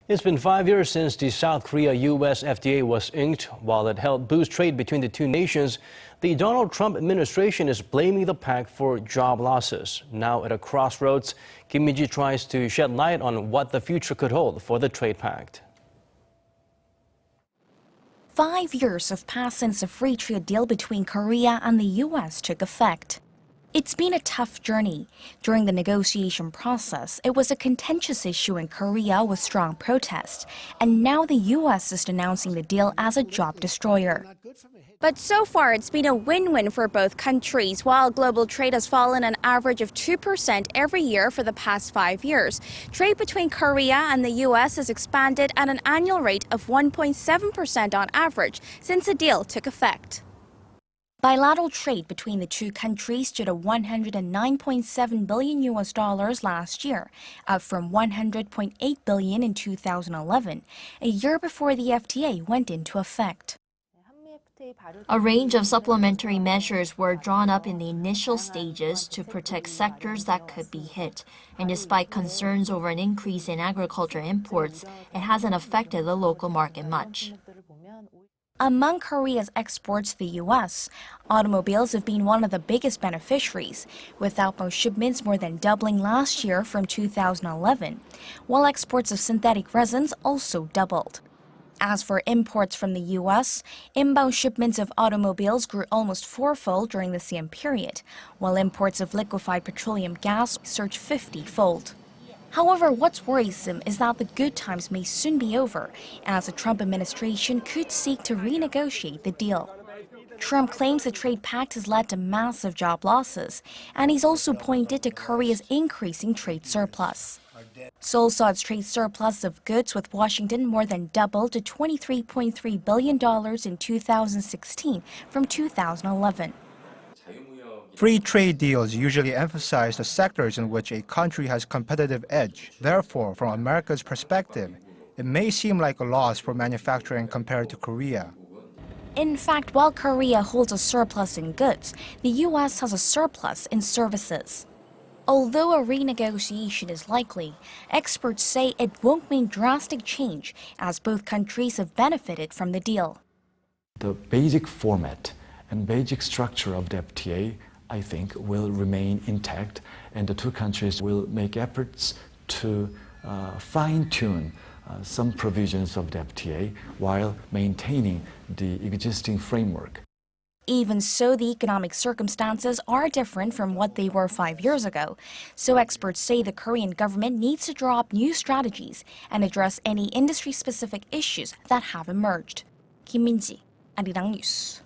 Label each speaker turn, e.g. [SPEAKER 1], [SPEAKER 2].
[SPEAKER 1] It's been 5 years since the South Korea-U.S. FTA was inked. While it helped boost trade between the two nations, the Donald Trump administration is blaming the pact for job losses. Now at a crossroads, Kim Min-ji tries to shed light on what the future could hold for the trade pact.
[SPEAKER 2] 5 years have passed since a free trade deal between Korea and the U.S. took effect. It's been a tough journey. During the negotiation process, it was a contentious issue in Korea with strong protest, and now the U.S. is denouncing the deal as a job destroyer. But so far, it's been a win-win for both countries. While global trade has fallen an average of 2% every year for the past 5 years, trade between Korea and the U.S. has expanded at an annual rate of 1.7% on average since the deal took effect. Bilateral trade between the two countries stood at $109.7 billion last year, up from $100.8 billion in 2011, a year before the FTA went into effect.
[SPEAKER 3] A range of supplementary measures were drawn up in the initial stages to protect sectors that could be hit. And despite concerns over an increase in agriculture imports, it hasn't affected the local market much.
[SPEAKER 2] Among Korea's exports to the U.S., automobiles have been one of the biggest beneficiaries, with outbound shipments more than doubling last year from 2011, while exports of synthetic resins also doubled. As for imports from the U.S., inbound shipments of automobiles grew almost fourfold during the same period, while imports of liquefied petroleum gas surged 50-fold. However, what's worrisome is that the good times may soon be over, as the Trump administration could seek to renegotiate the deal. Trump claims the trade pact has led to massive job losses, and he's also pointed to Korea's increasing trade surplus. Seoul saw its trade surplus of goods with Washington more than double to $23.3 billion in 2016 from 2011.
[SPEAKER 4] Free trade deals usually emphasize the sectors in which a country has competitive edge. Therefore, from America's perspective, it may seem like a loss for manufacturing compared to Korea.
[SPEAKER 2] In fact, while Korea holds a surplus in goods, the U.S. has a surplus in services. Although a renegotiation is likely, experts say it won't mean drastic change, as both countries have benefited from the deal.
[SPEAKER 5] The basic format and basic structure of the FTA, I think, will remain intact, and the two countries will make efforts to fine-tune some provisions of the FTA while maintaining the existing framework.
[SPEAKER 2] Even so, the economic circumstances are different from what they were 5 years ago. So experts say the Korean government needs to draw up new strategies and address any industry-specific issues that have emerged. Kim Min-ji, Arirang News.